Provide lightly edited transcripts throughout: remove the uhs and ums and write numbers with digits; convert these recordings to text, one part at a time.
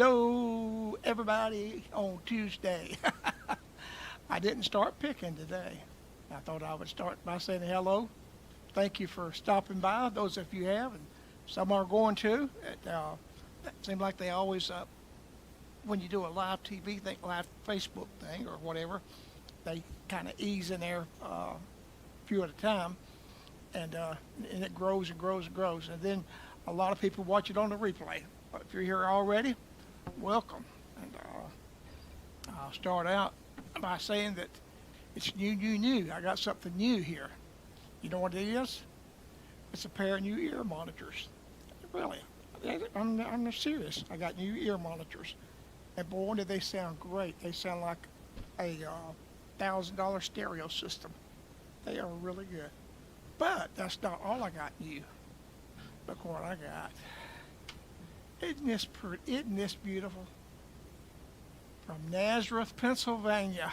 Hello, everybody, on Tuesday. I didn't start picking today. I thought I would start by saying hello. Thank you for stopping by, those of you have, and some are going to. It seems like they always, when you do a live TV thing, live Facebook thing or whatever, they kind of ease in there a few at a time, and it grows and grows and grows. And then a lot of people watch it on the replay. But if you're here already, welcome. And I'll start out by saying that it's new. I got something new here. You know what it is? It's a pair of new ear monitors. Really, I'm serious. I got new ear monitors, and boy, do they sound great. They sound like a $1,000 stereo system. They are really good. But that's not all I got new. Look what I got. Isn't this pretty? Isn't this beautiful? From Nazareth, Pennsylvania,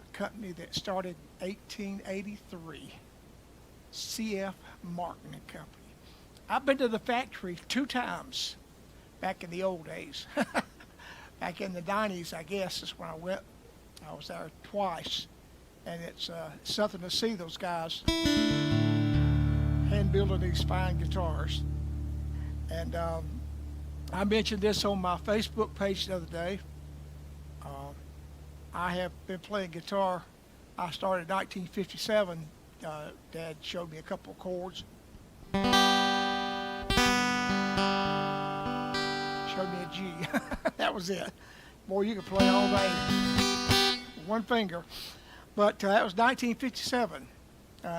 a company that started in 1883, C.F. Martin and Company. I've been to the factory 2 times back in the old days. Back in the 90s, I guess, is when I went. I was there twice, and it's something to see those guys hand building these fine guitars. And I mentioned this on my Facebook page the other day. I have been playing guitar. I started in 1957. Dad showed me a couple of chords. Showed me a G. That was it. Boy, you could play all day. One finger. But that was 1957.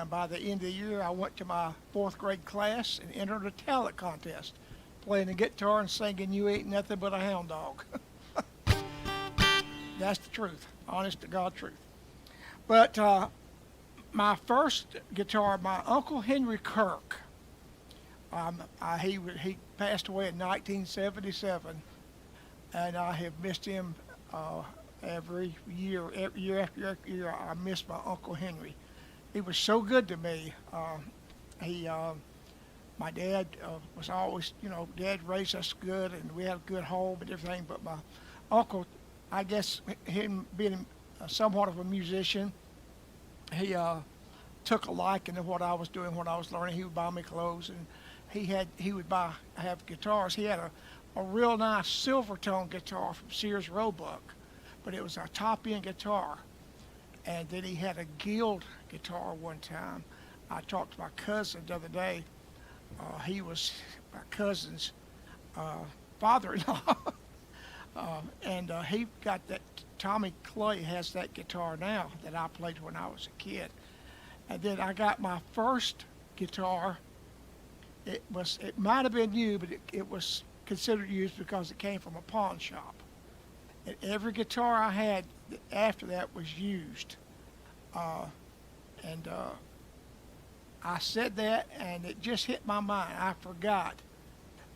By the end of the year, I went to my 4th grade class and entered a talent contest, playing the guitar and singing "You Ain't Nothing But a Hound Dog." That's the truth, honest to God truth. But my first guitar, my Uncle Henry Kirk, he passed away in 1977, and I have missed him every year after year. I miss my Uncle Henry. He was so good to me. My dad was always, Dad raised us good, and we had a good home and everything. But my uncle, I guess, him being somewhat of a musician, he took a liking to what I was doing, what I was learning. He would buy me clothes, and he would have guitars. He had a real nice Silvertone guitar from Sears Roebuck, but it was a top-end guitar. And then he had a Guild guitar one time. I talked to my cousin the other day. He was my cousin's father-in-law. And he got that. Tommy Clay has that guitar now that I played when I was a kid. And then I got my first guitar. It might have been new, but it was considered used because it came from a pawn shop. And every guitar I had after that was used. I said that, and it just hit my mind. I forgot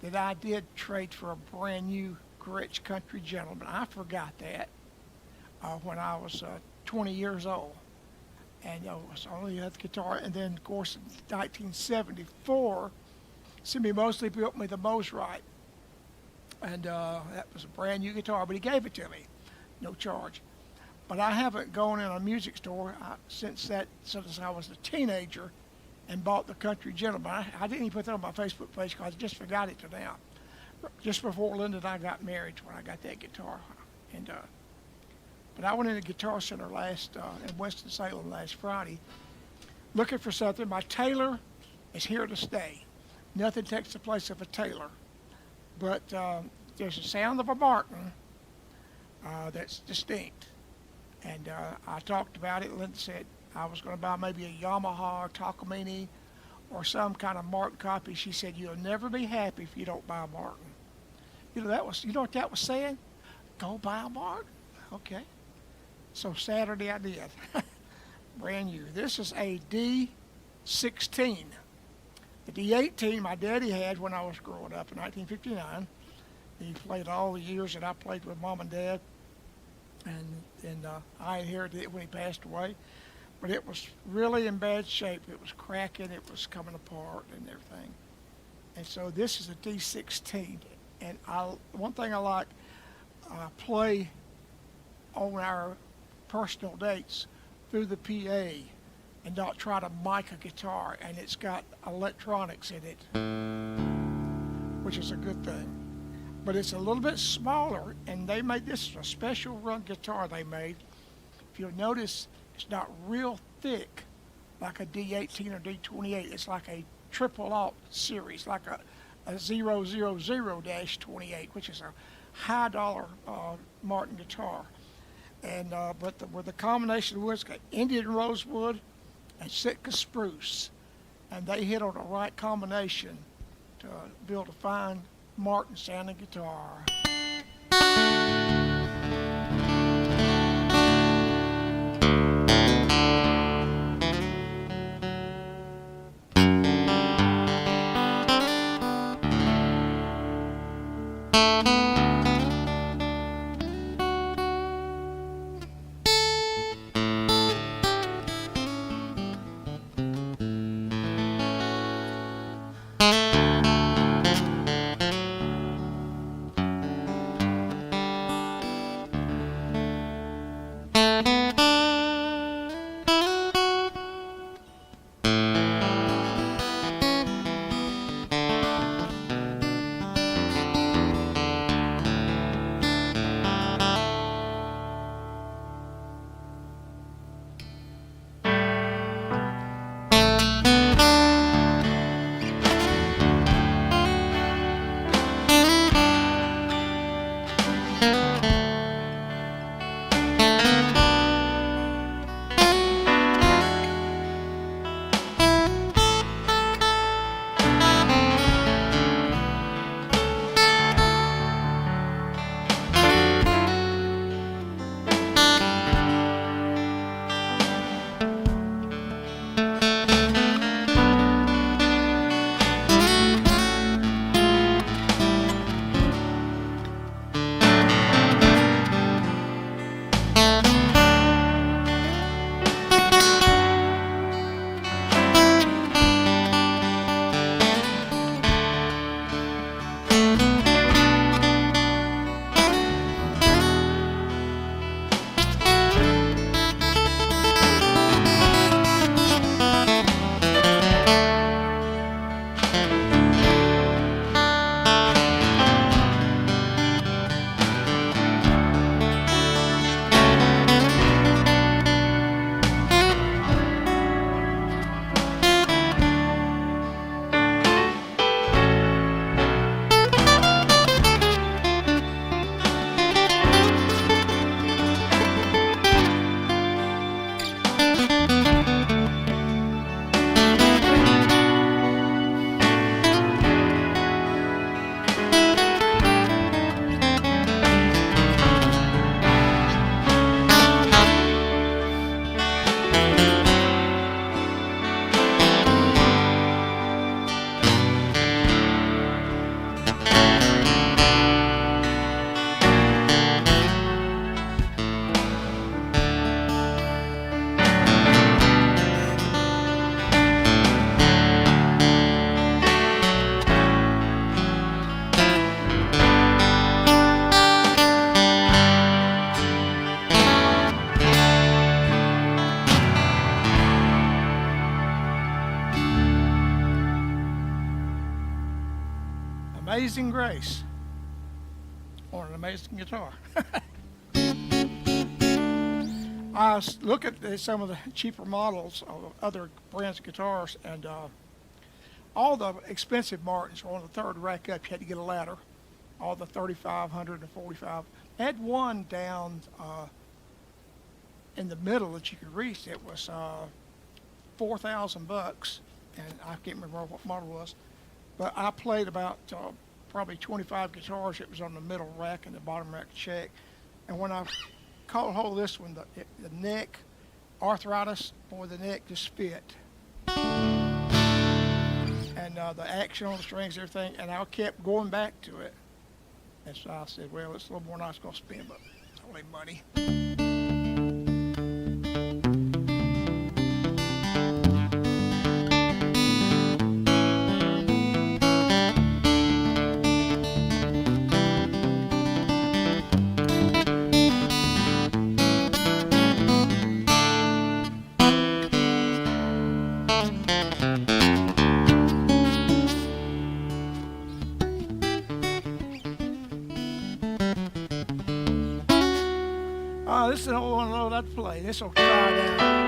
that I did trade for a brand new Gretsch Country Gentleman. I forgot that when I was 20 years old. And it was only the guitar. And then, of course, in 1974, Simmy Mosley built me the Mosrite. And that was a brand new guitar, but he gave it to me, no charge. But I haven't gone in a music store since I was a teenager and bought the Country Gentleman. I didn't even put that on my Facebook page because I just forgot it till now. Just before Linda and I got married when I got that guitar. But I went in the Guitar Center in Winston-Salem last Friday looking for something. My Taylor is here to stay. Nothing takes the place of a Taylor. But there's a sound of a Martin that's distinct. And I talked about it. Linda said I was going to buy maybe a Yamaha or Takamine or some kind of Martin copy. She said, "You'll never be happy if you don't buy a Martin." You know what that was saying? Go buy a Martin. Okay. So Saturday I did. Brand new. This is a D16. The D18 my daddy had when I was growing up in 1959. He played all the years that I played with Mom and Dad. And I inherited it when he passed away. But it was really in bad shape. It was cracking. It was coming apart and everything. And so this is a D16. And one thing I like, I play on our personal dates through the PA and not try to mic a guitar, and it's got electronics in it, which is a good thing. But it's a little bit smaller, and they made this a special run guitar they made. If you'll notice, it's not real thick like a D18 or D28. It's like a triple alt series, like a 000-28, which is a high dollar Martin guitar. And with the combination of woods, got Indian rosewood and Sitka spruce, and they hit on the right combination to build a fine Martin sounding guitar. Amazing Grace on an amazing guitar. I look at some of the cheaper models of other brands of guitars, and all the expensive Martins were on the third rack up. You had to get a ladder. All the 3500 and 45. I had one down in the middle that you could reach. It was $4,000, and I can't remember what model it was. But I played about probably 25 guitars. It was on the middle rack and the bottom rack check. And when I caught hold of this one, the neck, arthritis, boy, the neck just fit. And the action on the strings, everything, and I kept going back to it. And so I said, well, it's a little more than I was going to spend, but it's only money. another play. This will try down.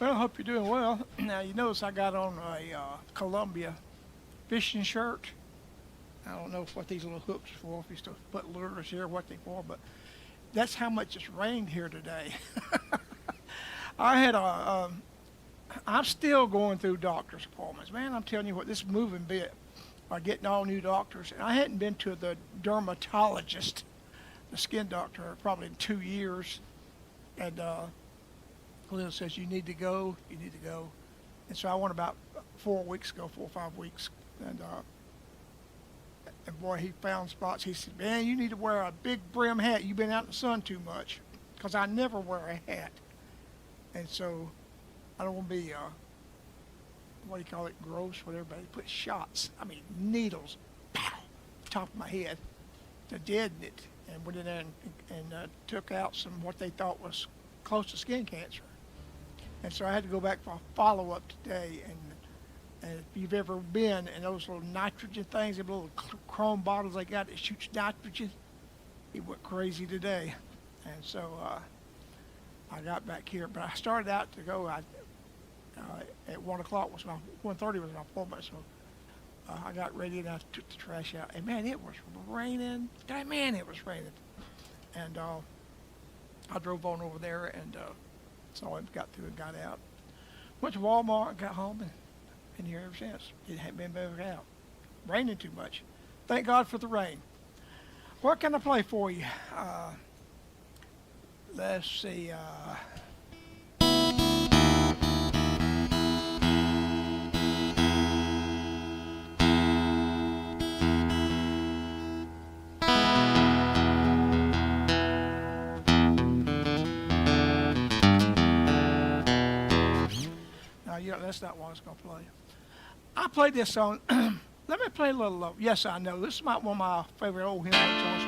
Well, I hope you're doing well. Now, you notice I got on a Columbia fishing shirt. I don't know what these little hooks are for, if you still put lures here, what they for, but that's how much it's rained here today. I had I'm still going through doctor's appointments. Man, I'm telling you what, this moving bit by getting all new doctors. And I hadn't been to the dermatologist, the skin doctor, probably in 2 years. And Lynn says, you need to go, you need to go. And so I went about 4 weeks ago, 4 or 5 weeks. And boy, he found spots. He said, man, you need to wear a big brim hat. You've been out in the sun too much. Because I never wear a hat. And so I don't want to be, what do you call it, gross, whatever, but they put shots, I mean, needles, pow, top of my head to deaden it. And went in there and took out some what they thought was close to skin cancer. And so I had to go back for a follow-up today. And if you've ever been in those little nitrogen things, the little chrome bottles they got that shoots nitrogen, he went crazy today. And so I got back here, but I started out to go. At 1 o'clock was my 1:30 was my appointment, so I got ready and I took the trash out. And man, it was raining. Man, it was raining. And I drove on over there and saw him, got through and got out. Went to Walmart, got home, and been here ever since. It hadn't been back out. Raining too much. Thank God for the rain. What can I play for you? Let's see. No, that's not what I was going to play. I played this song. Let me play a little. Yes, I know. This is one of my favorite old hymn songs.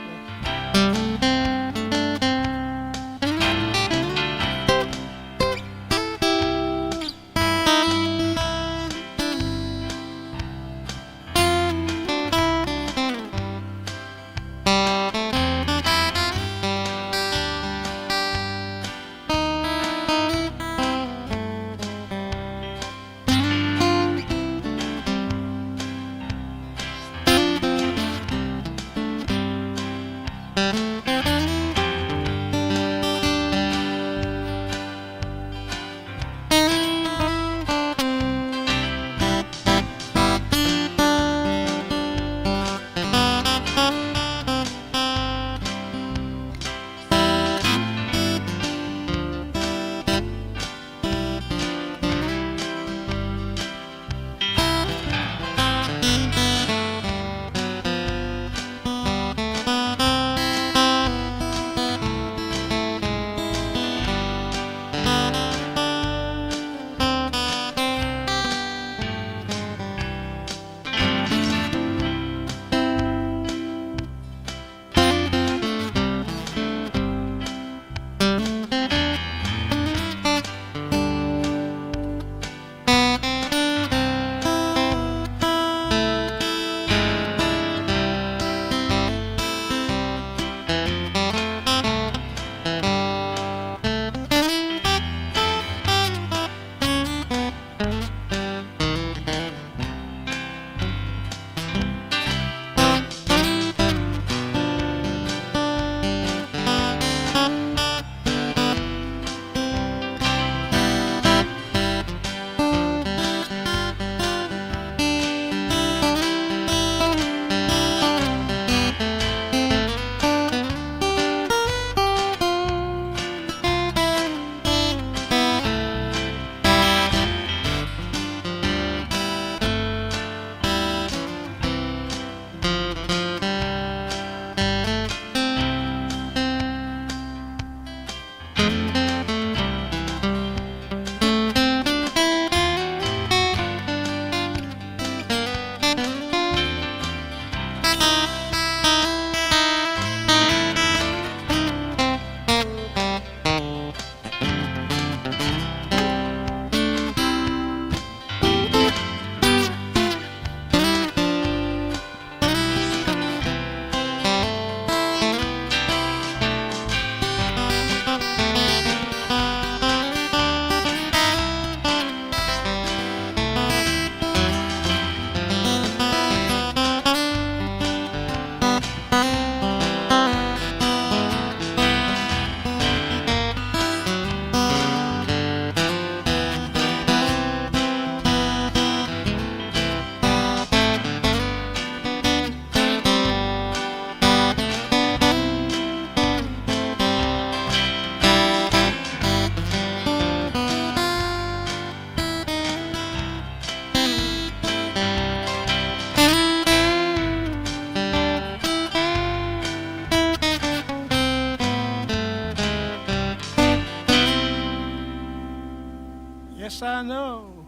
Yes, I know.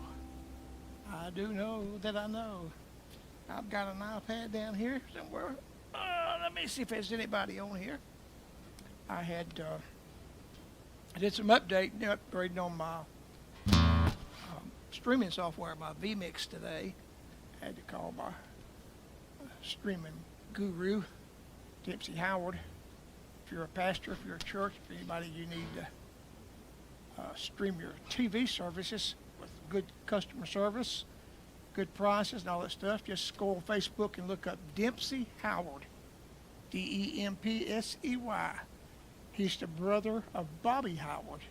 I do know that I know. I've got an iPad down here somewhere. Let me see if there's anybody on here. I did some upgrading on my streaming software, my vMix today. I had to call my streaming guru, Dempsey Howard. If you're a pastor, if you're a church, if anybody you need to stream your TV services with good customer service, good prices and all that stuff, just go on Facebook and look up Dempsey Howard, Dempsey. He's the brother of Bobby Howard.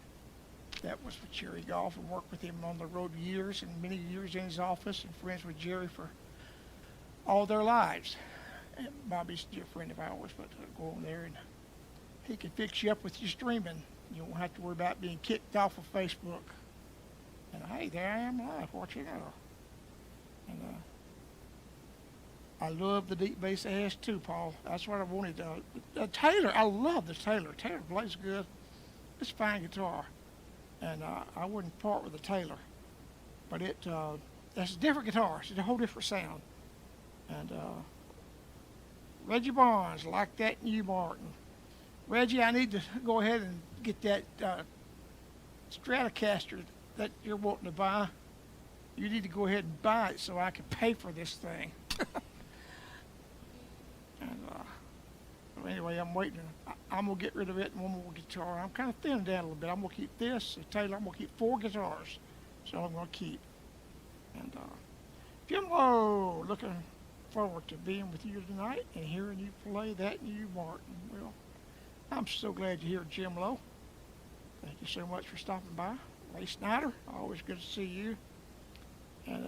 That was with Jerry Goff and worked with him on the road years and many years in his office and friends with Jerry for all their lives. And Bobby's a dear friend of ours, but go on there and he can fix you up with your streaming. You won't have to worry about being kicked off of Facebook. And hey, there I am live. Watch it out. And I love the deep bass it has too, Paul. That's what I wanted. Taylor, I love the Taylor. Taylor plays good. It's a fine guitar. And I wouldn't part with the Taylor. But that's a different guitar. It's a whole different sound. And Reggie Barnes, like that new Martin. Reggie, I need to go ahead and get that Stratocaster that you're wanting to buy. You need to go ahead and buy it so I can pay for this thing. And anyway, I'm waiting. I'm going to get rid of it and one more guitar. I'm kind of thinning down a little bit. I'm going to keep this. Taylor, I'm going to keep 4 guitars. So I'm going to keep. And Jim Lowe, looking forward to being with you tonight and hearing you play that new Martin. Well, I'm so glad you're here, Jim Lowe. Thank you so much for stopping by. Ray Snyder, always good to see you. And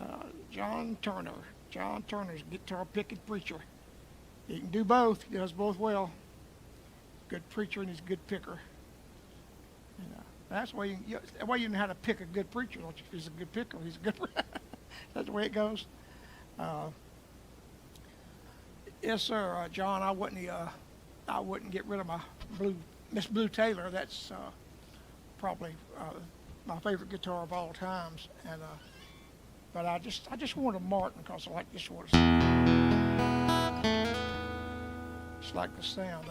John Turner. John Turner's a guitar picking preacher. He can do both. He does both well. Good preacher and he's a good picker. And, that's why you know how to pick a good preacher, don't you? If he's a good picker, he's a good. That's the way it goes. Yes, sir, John. I wouldn't get rid of my Miss Blue Taylor. That's probably my favorite guitar of all times. And but I just want a Martin because I like this one. Just like the sound.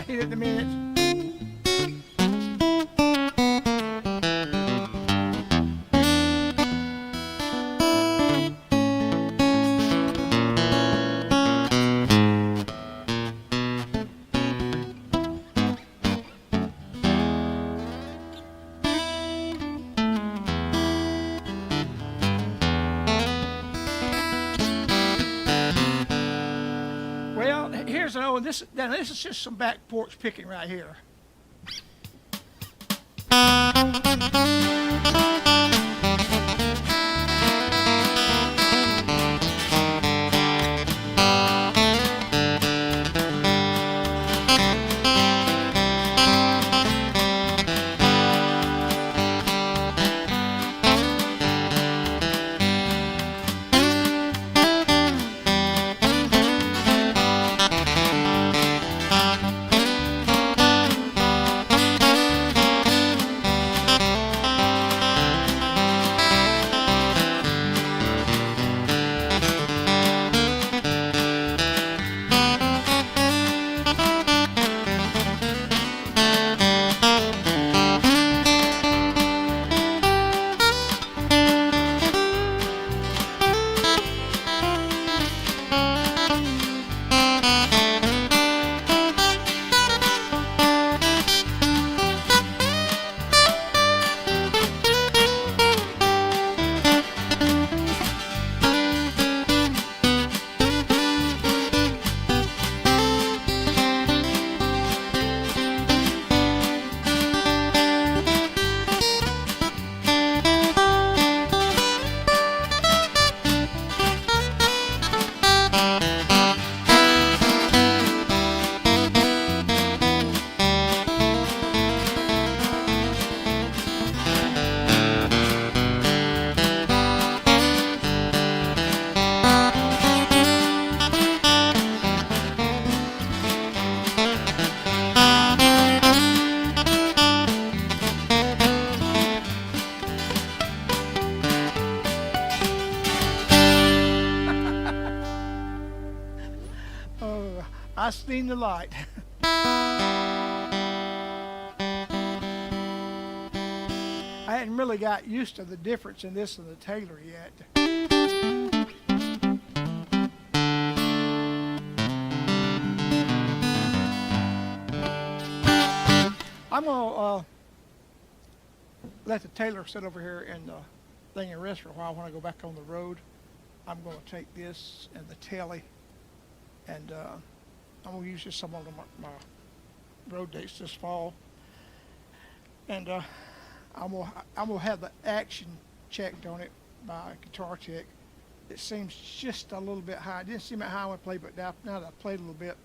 In a minute. Well, here's an old. This is just some back porch picking right here. I seen the light. I hadn't really got used to the difference in this and the Taylor yet. I'm gonna let the Taylor sit over here in the thing and rest for a while. When I go back on the road, I'm gonna take this and the telly, and I'm gonna use this some on my road dates this fall, and I'm gonna have the action checked on it by Guitar Tech. It seems just a little bit high. It didn't seem that high when I played, but now that I played a little bit,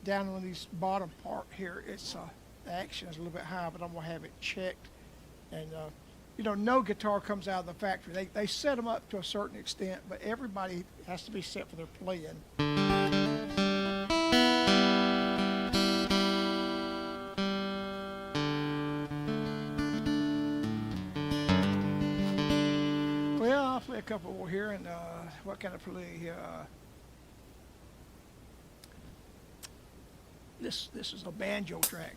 down on these bottom part here, it's the action is a little bit high, but I'm gonna have it checked. And no guitar comes out of the factory. They set them up to a certain extent, but everybody has to be set for their playing. Well, I'll play a couple more here, and what can I play here? This is a banjo track.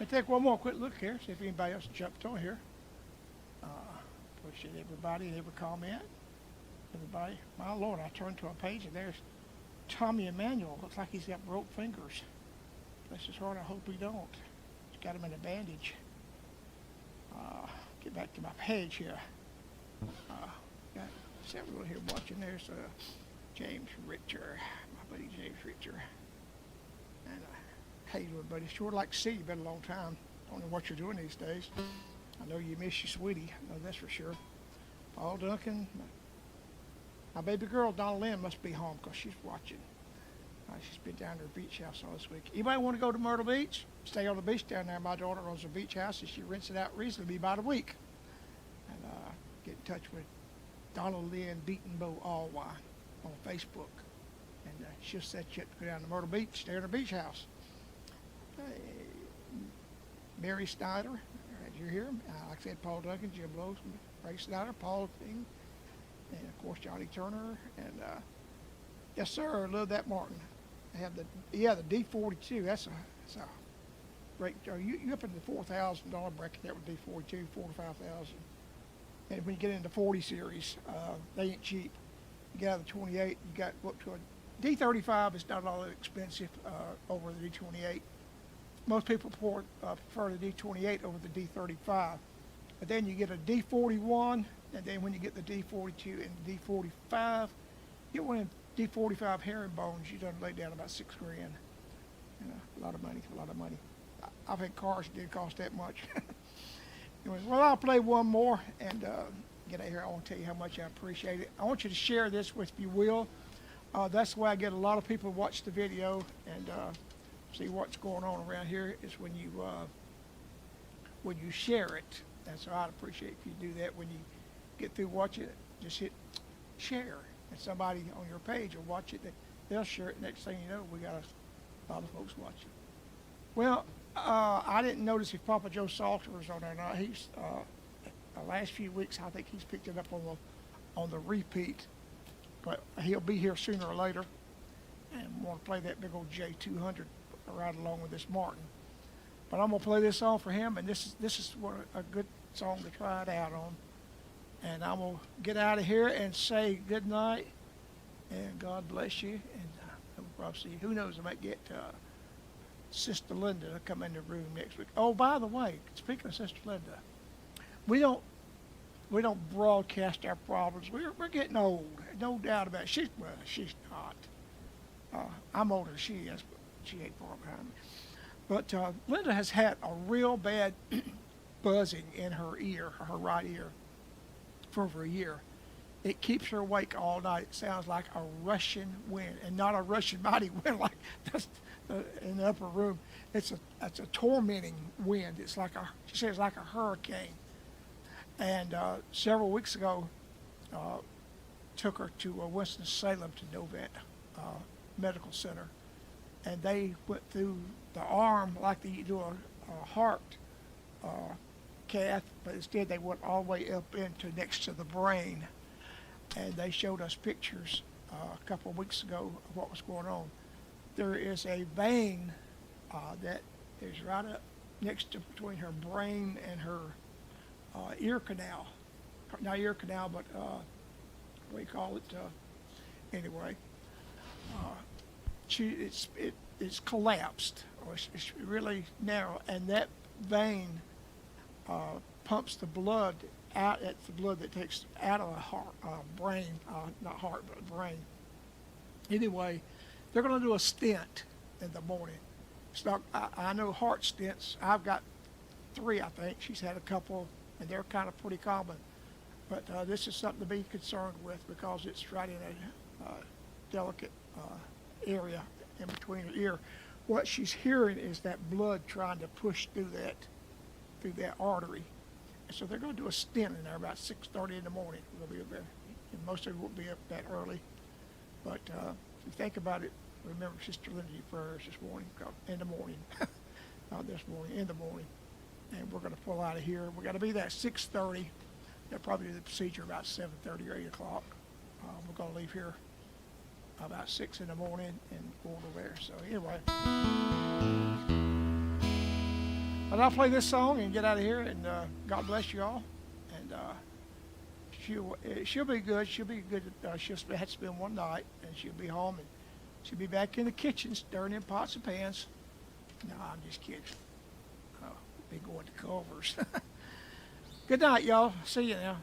Take one more quick look here, see if anybody else jumped on here. Appreciate everybody and every comment. Everybody, my Lord, I turned to a page and there's Tommy Emmanuel. Looks like he's got broke fingers. Bless his heart, I hope he don't. He's got him in a bandage. Get back to my page here. Got several here watching. There's James Richter, my buddy James Richter. And hey, everybody, sure like to see you. Been a long time. Don't know what you're doing these days. I know you miss your sweetie. I know that's for sure. Paul Duncan. My baby girl, Donna Lynn, must be home because she's watching. She's been down to her beach house all this week. Anybody want to go to Myrtle Beach? Stay on the beach down there. My daughter owns a beach house, and she rents it out reasonably about a week. And get in touch with Donna Lynn Beatenbo Alwy on Facebook. And she'll set you up to go down to Myrtle Beach, stay in her beach house. Mary Snyder, as you're here. Like I said, Paul Duncan, Jim Lowe, Ray Snyder, Paul King, and of course Johnny Turner. And yes, sir, love that Martin. I have the D42. That's a great. You up in the $4,000 bracket there with D42, $4,000 to $5,000. And when you get into the 40 series, they ain't cheap. You get out of the 28, you got up to a D35 is not all that expensive over the D28. Most people prefer the D28 over the D35. But then you get a D41, and then when you get the D42 and the D45, you get one of the D45 herringbones, you done lay down about $6 grand. A lot of money, a lot of money. I've had cars that didn't cost that much. Anyways, well, I'll play one more and get out here. I want to tell you how much I appreciate it. I want you to share this with, if you will. That's the way I get a lot of people to watch the video and see what's going on around here is when you share it. And so I'd appreciate if you do that when you get through watching it. Just hit share, and somebody on your page will watch it. They'll share it. Next thing you know, we got a lot of folks watching. Well, I didn't notice if Papa Joe Salter was on there or not. He's the last few weeks, I think he's picked it up on the repeat, but he'll be here sooner or later, and want to play that big old J200 right along with this Martin. But I'm gonna play this song for him, and this is what a good song to try it out on. And I'm gonna get out of here and say good night, and God bless you. And we'll probably see you. Who knows? I might get Sister Linda to come in the room next week. Oh, by the way, speaking of Sister Linda, we don't broadcast our problems. We're getting old, no doubt about it. She's not. I'm older than she is, but she ain't far behind me. But Linda has had a real bad buzzing in her ear, her right ear, for over a year. It keeps her awake all night. It sounds like a Russian wind, and not a Russian mighty wind like that's in the upper room. It's a tormenting wind. It's like she says, like a hurricane. And several weeks ago, took her to Winston-Salem to Novant Medical Center, and they went through the arm like they do a heart cath, but instead they went all the way up into next to the brain. And they showed us pictures a couple of weeks ago of what was going on. There is a vein that is right up next to between her brain and her ear canal. Not ear canal, but what do you call it? Anyway, it's collapsed, or it's really narrow, and that vein pumps the blood out. It's the blood that takes out of the heart, brain, not heart, but brain. Anyway, they're going to do a stent in the morning. It's not. I know heart stents. I've got 3, I think. She's had a couple, and they're kind of pretty common. But this is something to be concerned with because it's right in a delicate area in between her ear. What she's hearing is that blood trying to push through that artery. And so they're going to do a stent in there about 6:30 in the morning. We'll be up there. And most of it won't be up that early. But if you think about it, remember Sister Lindsay prayers this morning, in the morning. Not this morning, in the morning. And we're going to pull out of here. We're going to be there at 6:30. They'll probably do the procedure about 7:30 or 8 o'clock. We're going to leave here about 6 in the morning and go over there. So anyway. But I'll play this song and get out of here, and God bless you all. And she'll be good. She'll be good. She'll have to spend one night, and she'll be home, and she'll be back in the kitchen stirring in pots and pans. No, I'm just kidding. Be going to Culver's. Good night, y'all. See you now.